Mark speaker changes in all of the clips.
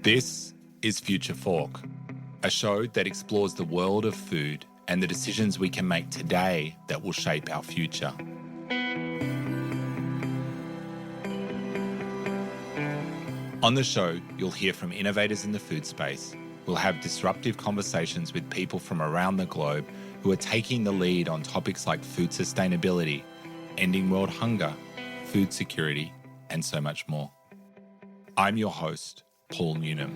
Speaker 1: This is Future Fork, a show that explores the world of food and the decisions we can make today that will shape our future. On the show, you'll hear from innovators in the food space. We'll have disruptive conversations with people from around the globe who are taking the lead on topics like food sustainability, ending world hunger, food security, and so much more. I'm your host, Paul Newnham.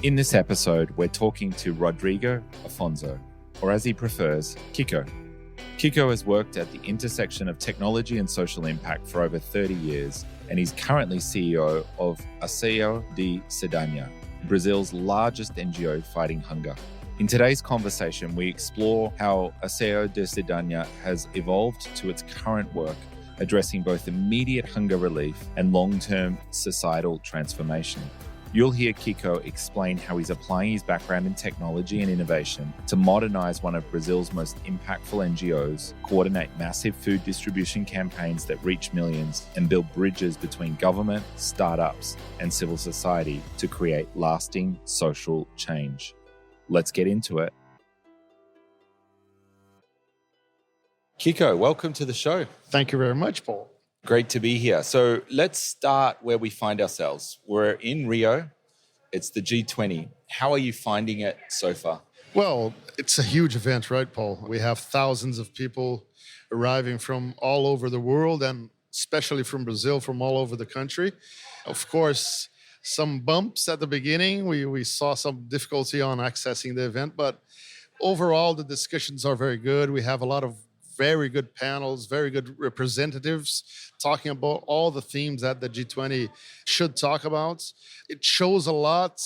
Speaker 1: In this episode, we're talking to Rodrigo, Afonso, or as he prefers, Kiko. Kiko has worked at the intersection of technology and social impact for over 30 years, and he's currently CEO of Ação da Cidadania, Brazil's largest NGO fighting hunger. In today's conversation, we explore how Ação da Cidadania has evolved to its current work, addressing both immediate hunger relief and long-term societal transformation. You'll hear Kiko explain how he's applying his background in technology and innovation to modernize one of Brazil's most impactful NGOs, coordinate massive food distribution campaigns that reach millions, and build bridges between government, startups, and civil society to create lasting social change. Let's get into it. Kiko, welcome to the show.
Speaker 2: Thank you very much, Paul.
Speaker 1: Great to be here. So let's start where we find ourselves. We're in Rio. It's the G20. How are you finding it so far?
Speaker 2: Well, it's a huge event, right, Paul? We have thousands of people arriving from all over the world and especially from Brazil, from all over the country. Of course, some bumps at the beginning. We saw some difficulty on accessing the event, but overall, the discussions are very good. We have a lot of very good panels, very good representatives talking about all the themes that the G20 should talk about. It shows a lot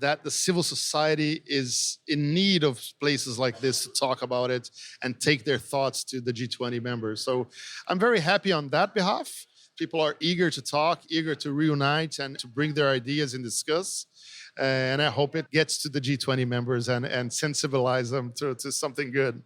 Speaker 2: that the civil society is in need of places like this to talk about it and take their thoughts to the G20 members. So I'm very happy on that behalf. People are eager to talk, eager to reunite and to bring their ideas and discuss. And I hope it gets to the G20 members and sensibilize them to something good.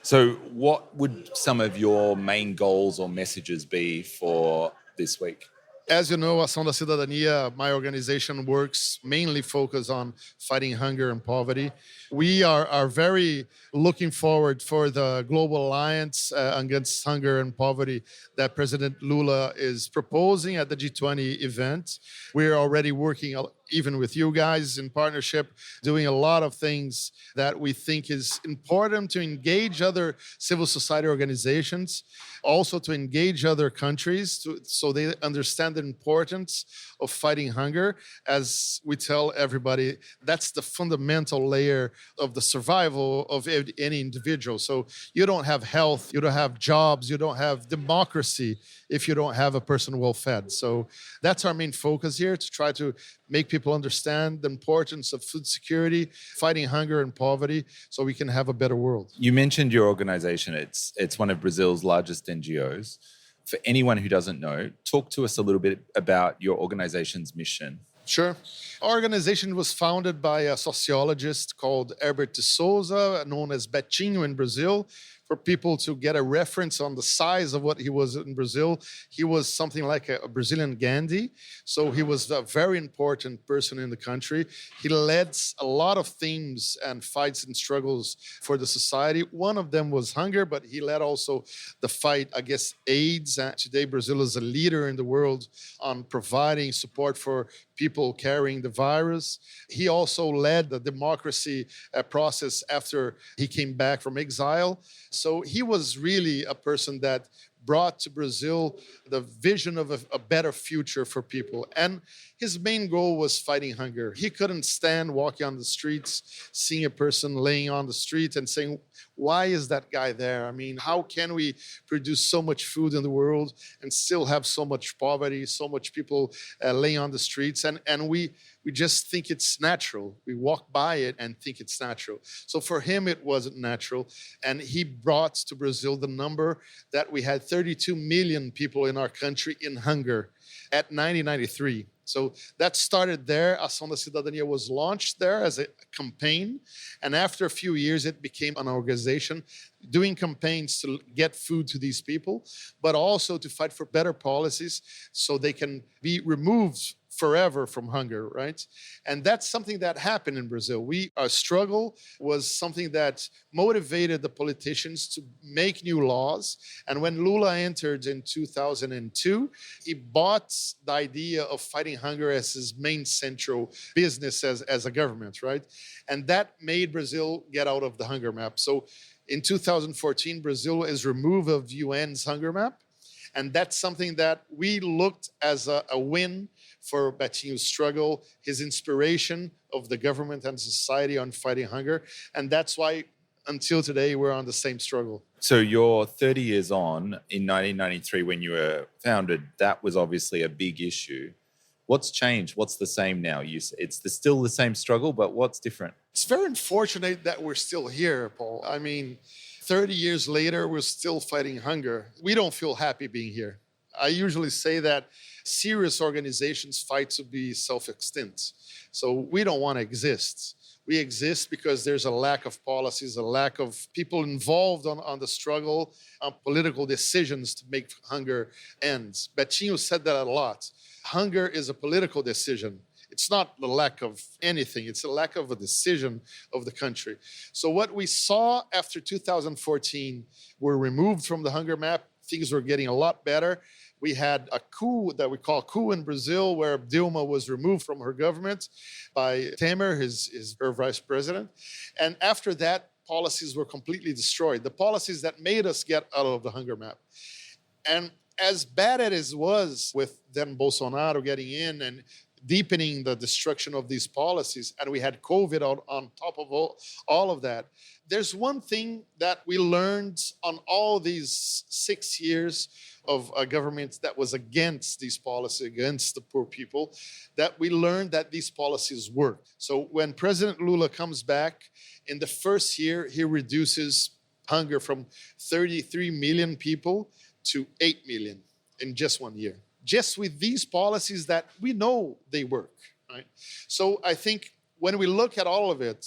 Speaker 1: So what would some of your main goals or messages be for this week?
Speaker 2: As you know, Ação da Cidadania, my organization works mainly focused on fighting hunger and poverty. We are very looking forward for the Global Alliance Against Hunger and Poverty that President Lula is proposing at the G20 event. We're already working even with you guys in partnership, doing a lot of things that we think is important to engage other civil society organizations, also to engage other countries so they understand the importance of fighting hunger. As we tell everybody, that's the fundamental layer of the survival of any individual. So you don't have health, you don't have jobs, you don't have democracy if you don't have a person well fed. So that's our main focus here, to try to make people understand the importance of food security, fighting hunger and poverty, so we can have a better world.
Speaker 1: You mentioned your organization. It's one of Brazil's largest NGOs. For anyone who doesn't know, talk to us a little bit about your organization's mission.
Speaker 2: Sure. Our organization was founded by a sociologist called Herbert de Souza, known as Betinho in Brazil. For people to get a reference on the size of what he was in Brazil, he was something like a Brazilian Gandhi. So he was a very important person in the country. He led a lot of themes and fights and struggles for the society. One of them was hunger, but he led also the fight against AIDS. And today, Brazil is a leader in the world on providing support for people carrying the virus. He also led the democracy process after he came back from exile. So he was really a person that brought to Brazil the vision of a better future for people. And his main goal was fighting hunger. He couldn't stand walking on the streets, seeing a person laying on the street and saying, why is that guy there? I mean, how can we produce so much food in the world and still have so much poverty, so much people laying on the streets? And we just think it's natural. We walk by it and think it's natural. So for him, it wasn't natural. And he brought to Brazil the number that we had 32 million people in our country in hunger at 1993. So that started there. Ação da Cidadania was launched there as a campaign. And after a few years, it became an organization doing campaigns to get food to these people, but also to fight for better policies so they can be removed forever from hunger, right? And that's something that happened in Brazil. Our struggle was something that motivated the politicians to make new laws. And when Lula entered in 2002, he bought the idea of fighting hunger as his main central business as a government, right? And that made Brazil get out of the hunger map. So in 2014, Brazil is removed of UN's hunger map. And that's something that we looked as a win for Betinho's struggle, his inspiration of the government and society on fighting hunger. And that's why until today, we're on the same struggle.
Speaker 1: So you're 30 years on. In 1993, when you were founded, that was obviously a big issue. What's changed? What's the same now? Still the same struggle, but what's different?
Speaker 2: It's very unfortunate that we're still here, Paul. I mean, 30 years later, we're still fighting hunger. We don't feel happy being here. I usually say that serious organizations fight to be self-extinct. So we don't want to exist. We exist because there's a lack of policies, a lack of people involved on the struggle, on political decisions to make hunger end. Betinho said that a lot. Hunger is a political decision. It's not the lack of anything. It's a lack of a decision of the country. So what we saw after 2014 were removed from the hunger map. Things were getting a lot better. We had a coup that we call coup in Brazil, where Dilma was removed from her government by Temer, her vice president. And after that, policies were completely destroyed. The policies that made us get out of the hunger map. And as bad as it was with then Bolsonaro getting in and deepening the destruction of these policies, and we had COVID on top of all of that, there's one thing that we learned on all these 6 years of a government that was against these policies, against the poor people, that we learned that these policies work. So when President Lula comes back, in the first year, he reduces hunger from 33 million people to 8 million in just 1 year. Just with these policies that we know they work, right? So I think when we look at all of it,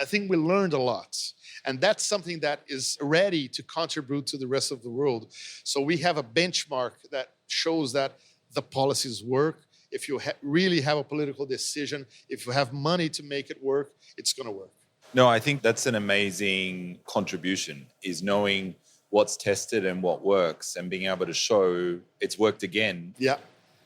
Speaker 2: I think we learned a lot. And that's something that is ready to contribute to the rest of the world. So we have a benchmark that shows that the policies work. If you really have a political decision, if you have money to make it work, it's going to work.
Speaker 1: No, I think that's an amazing contribution, is knowing what's tested and what works and being able to show it's worked again.
Speaker 2: Yeah.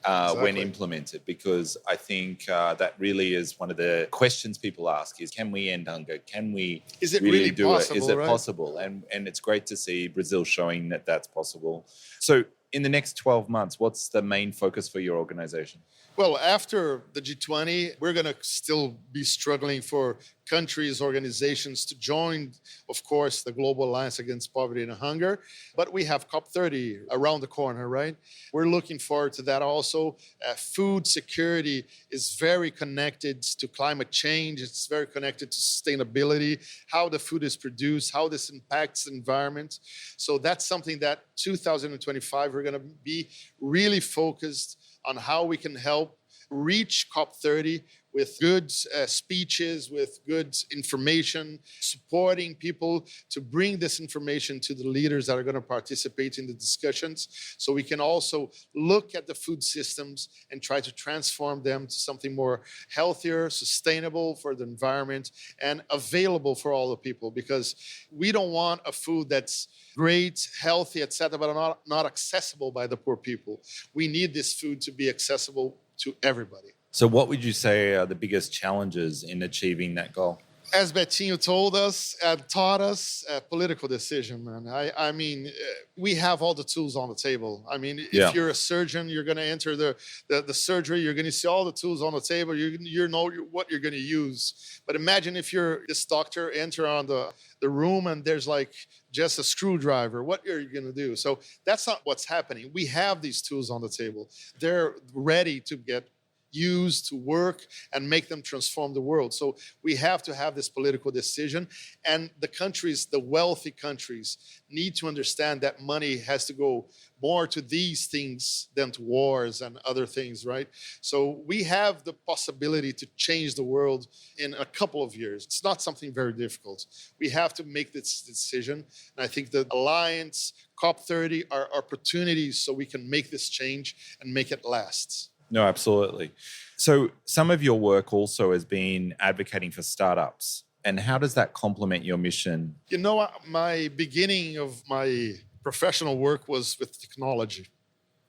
Speaker 2: Exactly.
Speaker 1: When implemented, because I think that really is one of the questions people ask is, can we end hunger? Can we
Speaker 2: Is it really
Speaker 1: do
Speaker 2: possible,
Speaker 1: it? Is it
Speaker 2: right?
Speaker 1: possible? And it's great to see Brazil showing that that's possible. So in the next 12 months, what's the main focus for your organization?
Speaker 2: Well, after the G20, we're going to still be struggling for countries, organizations to join, of course, the Global Alliance Against Poverty and Hunger. But we have COP30 around the corner, right? We're looking forward to that also. Food security is very connected to climate change. It's very connected to sustainability, how the food is produced, how this impacts the environment. So that's something that 2025, we're going to be really focused on how we can help reach COP30 with good speeches, with good information, supporting people to bring this information to the leaders that are going to participate in the discussions, so we can also look at the food systems and try to transform them to something more healthier, sustainable for the environment, and available for all the people, because we don't want a food that's great, healthy, etc., but not accessible by the poor people. We need this food to be accessible to everybody.
Speaker 1: So what would you say are the biggest challenges in achieving that goal?
Speaker 2: As Betinho told us, taught us, political decision, man. I mean, we have all the tools on the table. I mean, if you're a surgeon, you're going to enter the surgery, you're going to see all the tools on the table, you know what you're going to use. But imagine if you're this doctor, enter on the room and there's like just a screwdriver. What are you going to do? So that's not what's happening. We have these tools on the table. They're ready to get use to work and make them transform the world. So we have to have this political decision. And the countries, the wealthy countries, need to understand that money has to go more to these things than to wars and other things, right? So we have the possibility to change the world in a couple of years. It's not something very difficult. We have to make this decision. And I think the Alliance, COP30 are opportunities so we can make this change and make it last.
Speaker 1: No, absolutely. So some of your work also has been advocating for startups. And how does that complement your mission?
Speaker 2: You know, my beginning of my professional work was with technology.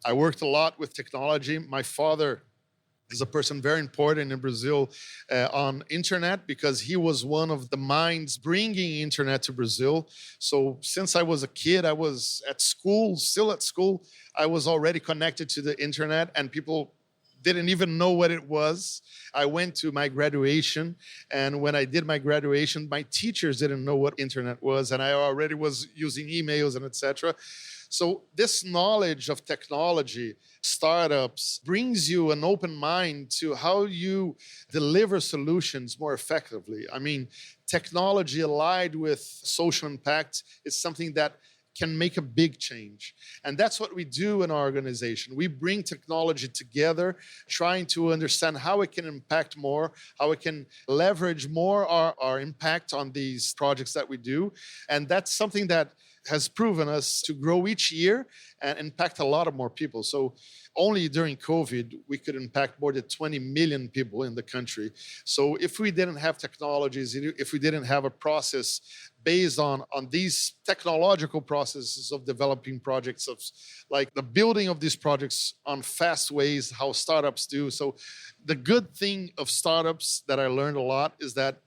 Speaker 2: I worked a lot with technology. My father is a person very important in Brazil on internet because he was one of the minds bringing internet to Brazil. So since I was a kid, I was at school, still at school, I was already connected to the internet and people didn't even know what it was. I went to my graduation, and when I did my graduation, my teachers didn't know what internet was, and I already was using emails and etc. So this knowledge of technology, startups, brings you an open mind to how you deliver solutions more effectively. I mean, technology allied with social impact is something that can make a big change. And that's what we do in our organization. We bring technology together, trying to understand how it can impact more, how it can leverage more our impact on these projects that we do. And that's something that has proven us to grow each year and impact a lot of more people. So only during COVID, we could impact more than 20 million people in the country. So if we didn't have technologies, if we didn't have a process based on these technological processes of developing projects, of like the building of these projects on fast ways, how startups do. So the good thing of startups that I learned a lot is that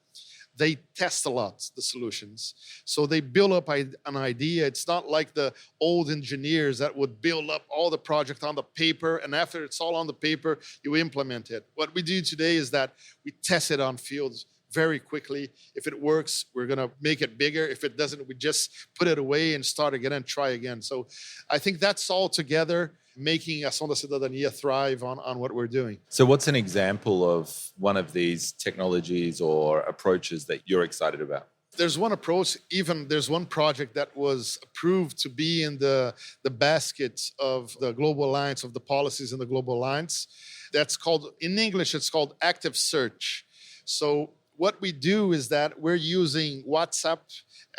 Speaker 2: they test a lot, the solutions. So they build up an idea. It's not like the old engineers that would build up all the project on the paper, and after it's all on the paper, you implement it. What we do today is that we test it on fields very quickly. If it works, we're gonna make it bigger. If it doesn't, we just put it away and start again and try again. So I think that's all together making Ação da Cidadania thrive on what we're doing.
Speaker 1: So what's an example of one of these technologies or approaches that you're excited about?
Speaker 2: There's one approach, even there's one project that was approved to be in the basket of the Global Alliance, of the policies in the Global Alliance. That's called, in English, it's called active search. So what we do is that we're using WhatsApp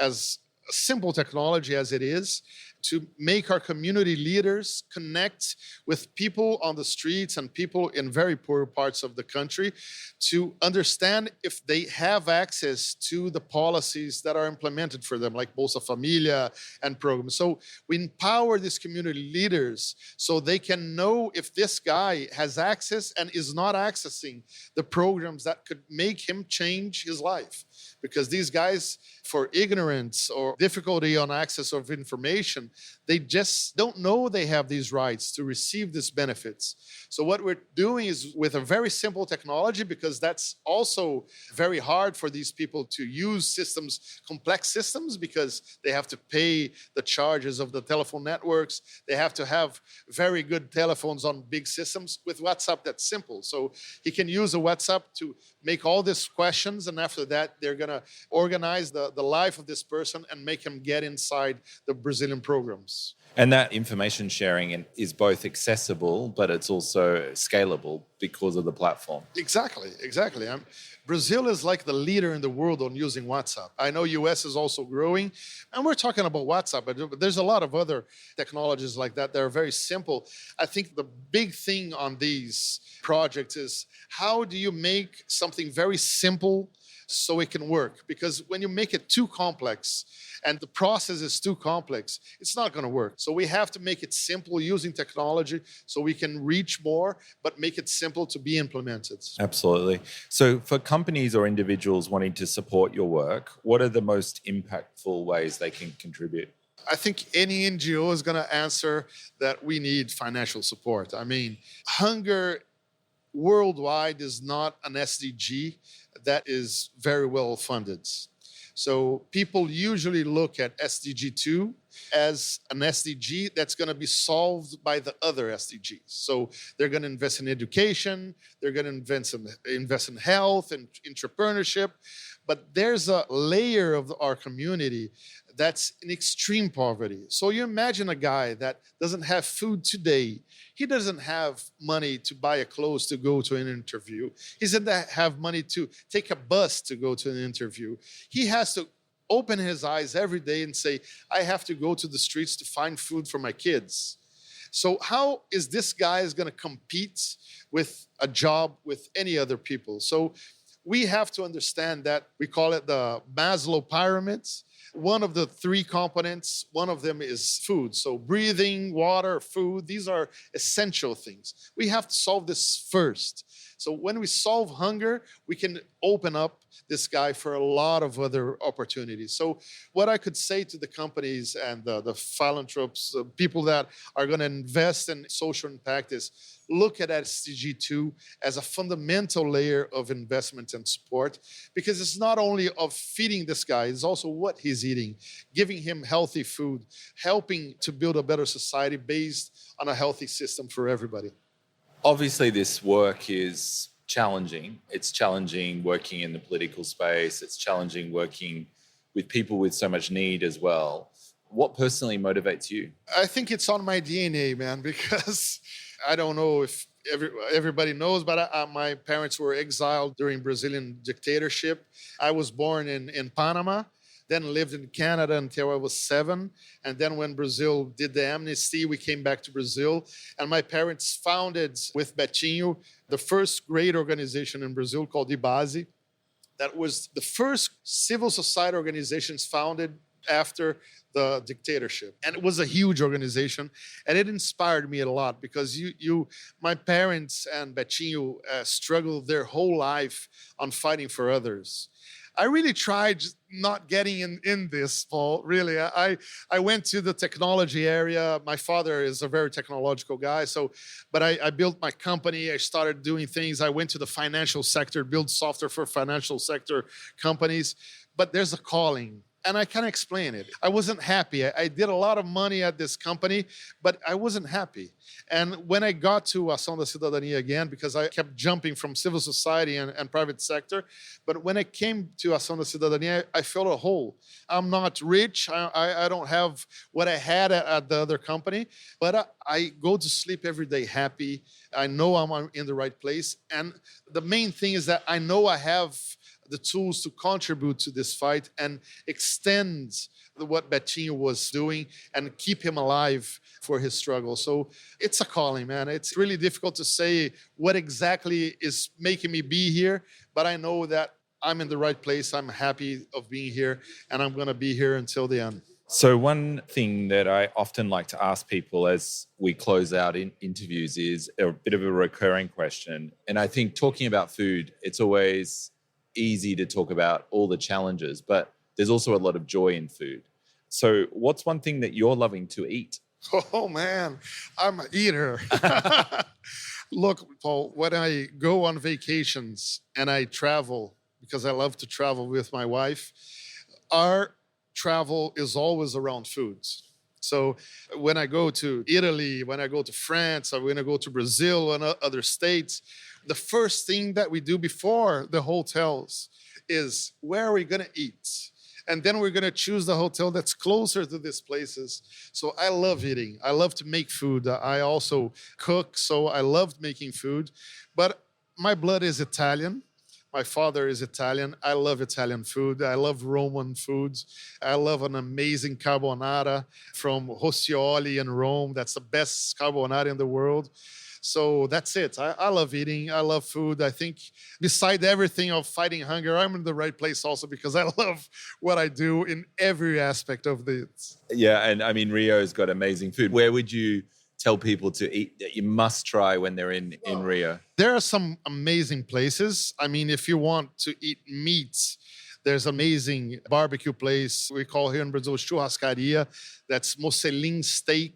Speaker 2: as a simple technology as it is, to make our community leaders connect with people on the streets and people in very poor parts of the country to understand if they have access to the policies that are implemented for them, like Bolsa Familia and programs. So we empower these community leaders so they can know if this guy has access and is not accessing the programs that could make him change his life. Because these guys, for ignorance or difficulty on access of information, they just don't know they have these rights to receive these benefits. So what we're doing is with a very simple technology, because that's also very hard for these people to use systems, complex systems, because they have to pay the charges of the telephone networks. They have to have very good telephones on big systems. With WhatsApp, that's simple. So he can use a WhatsApp to make all these questions, and after that, they're going to organize the life of this person and make him get inside the Brazilian programs.
Speaker 1: And that information sharing is both accessible, but it's also scalable because of the platform.
Speaker 2: Exactly. Brazil is like the leader in the world on using WhatsApp. I know US is also growing, and we're talking about WhatsApp, but there's a lot of other technologies like that that are very simple. I think the big thing on these projects is how do you make something very simple so it can work? Because when you make it too complex and the process is too complex, it's not going to work. So we have to make it simple using technology so we can reach more, but make it simple to be implemented.
Speaker 1: Absolutely. So for companies or individuals wanting to support your work, what are the most impactful ways they can contribute?
Speaker 2: I think any NGO is going to answer that we need financial support. I mean, hunger worldwide is not an SDG that is very well funded. So people usually look at SDG 2 as an SDG that's going to be solved by the other SDGs. So they're going to invest in education, they're going to invest in health and entrepreneurship. But there's a layer of our community that's in extreme poverty. So you imagine a guy that doesn't have food today. He doesn't have money to buy a clothes to go to an interview. He doesn't have money to take a bus to go to an interview. He has to open his eyes every day and say, I have to go to the streets to find food for my kids. So how is this guy going to compete with a job with any other people? So we have to understand that we call it the Maslow pyramids. One of the three components, one of them is food. So breathing, water, food, these are essential things. We have to solve this first. So when we solve hunger, we can open up this guy for a lot of other opportunities. So what I could say to the companies and the philanthropes, people that are going to invest in social impact is look at SDG 2 as a fundamental layer of investment and support, because it's not only of feeding this guy, it's also what he's eating, giving him healthy food, helping to build a better society based on a healthy system for everybody.
Speaker 1: Obviously, this work is challenging. It's challenging working in the political space. It's challenging working with people with so much need as well. What personally motivates you?
Speaker 2: I think it's on my DNA, man, because I don't know if everybody knows, but my parents were exiled during Brazilian dictatorship. I was born in Panama, then lived in Canada until I was 7. And then when Brazil did the amnesty, we came back to Brazil. And my parents founded with Betinho the first great organization in Brazil called IBASE. That was the first civil society organizations founded after the dictatorship. And it was a huge organization. And it inspired me a lot because my parents and Betinho struggled their whole life on fighting for others. I really tried not getting in this, Paul, really. I went to the technology area. My father is a very technological guy, but I built my company. I started doing things. I went to the financial sector, build software for financial sector companies. But there's a calling. And I can't explain it. I wasn't happy. I did a lot of money at this company, but I wasn't happy. And when I got to Ação da Cidadania again, because I kept jumping from civil society and private sector, but when I came to Ação da Cidadania, I felt a hole. I'm not rich. I don't have what I had at the other company, but I go to sleep every day happy. I know I'm in the right place. And the main thing is that I know I have the tools to contribute to this fight and extend what Betinho was doing and keep him alive for his struggle. So it's a calling, man. It's really difficult to say what exactly is making me be here, but I know that I'm in the right place. I'm happy of being here, and I'm going to be here until the end.
Speaker 1: So one thing that I often like to ask people as we close out in interviews is a bit of a recurring question. And I think talking about food, it's always easy to talk about all the challenges, but there's also a lot of joy in food. So what's one thing that you're loving to eat?
Speaker 2: Oh, man, I'm an eater. Look, Paul, when I go on vacations and I travel, because I love to travel with my wife, our travel is always around foods. So when I go to Italy, when I go to France, or when I go to Brazil and other states, the first thing that we do before the hotels is where are we going to eat? And then we're going to choose the hotel that's closer to these places. So I love eating. I love to make food. I also cook, so I loved making food. But my blood is Italian. My father is Italian. I love Italian food. I love Roman foods. I love an amazing carbonara from Roscioli in Rome. That's the best carbonara in the world. So that's it. I love eating. I love food. I think beside everything of fighting hunger, I'm in the right place also because I love what I do in every aspect of it.
Speaker 1: Yeah, and I mean, Rio's got amazing food. Where would you tell people to eat that you must try when they're in Rio?
Speaker 2: There are some amazing places. I mean, if you want to eat meat, there's an amazing barbecue place we call here in Brazil churrascaria. That's Mocelin Steak.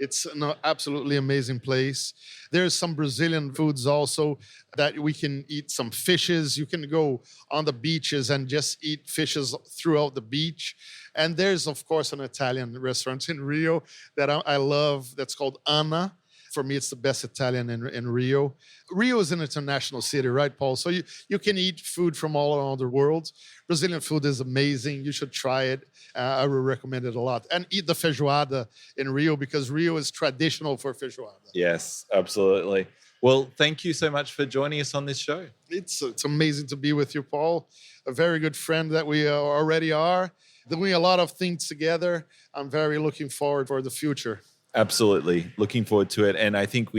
Speaker 2: It's an absolutely amazing place. There's some Brazilian foods also that we can eat, some fishes. You can go on the beaches and just eat fishes throughout the beach. And there's, of course, an Italian restaurant in Rio that I love that's called Anna. For me, it's the best Italian in Rio. Rio is an international city, right, Paul? So you can eat food from all around the world. Brazilian food is amazing. You should try it. I would recommend it a lot. And eat the feijoada in Rio because Rio is traditional for feijoada.
Speaker 1: Yes, absolutely. Well, thank you so much for joining us on this show.
Speaker 2: It's amazing to be with you, Paul. A very good friend that we already are. Doing a lot of things together. I'm very looking forward for the future.
Speaker 1: Absolutely. Looking forward to it. And I think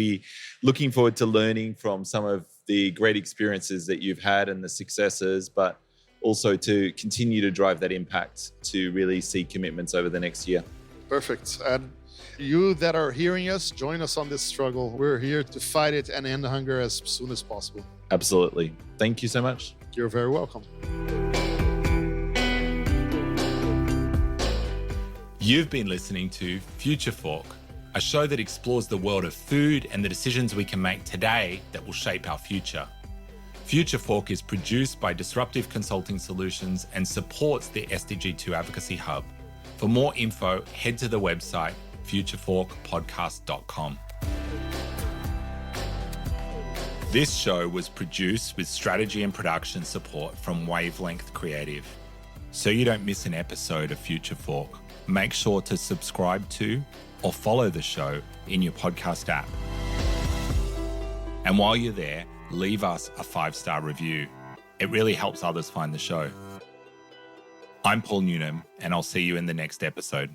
Speaker 1: looking forward to learning from some of the great experiences that you've had and the successes, but also to continue to drive that impact to really see commitments over the next year.
Speaker 2: Perfect. And you that are hearing us, join us on this struggle. We're here to fight it and end hunger as soon as possible.
Speaker 1: Absolutely. Thank you so much.
Speaker 2: You're very welcome.
Speaker 3: You've been listening to Future Fork, a show that explores the world of food and the decisions we can make today that will shape our future. Future Fork is produced by Disruptive Consulting Solutions and supports the SDG2 Advocacy Hub. For more info, head to the website futureforkpodcast.com. This show was produced with strategy and production support from Wavelength Creative. So you don't miss an episode of Future Fork, make sure to subscribe to or follow the show in your podcast app. And while you're there, leave us a 5-star review. It really helps others find the show. I'm Paul Newnham, and I'll see you in the next episode.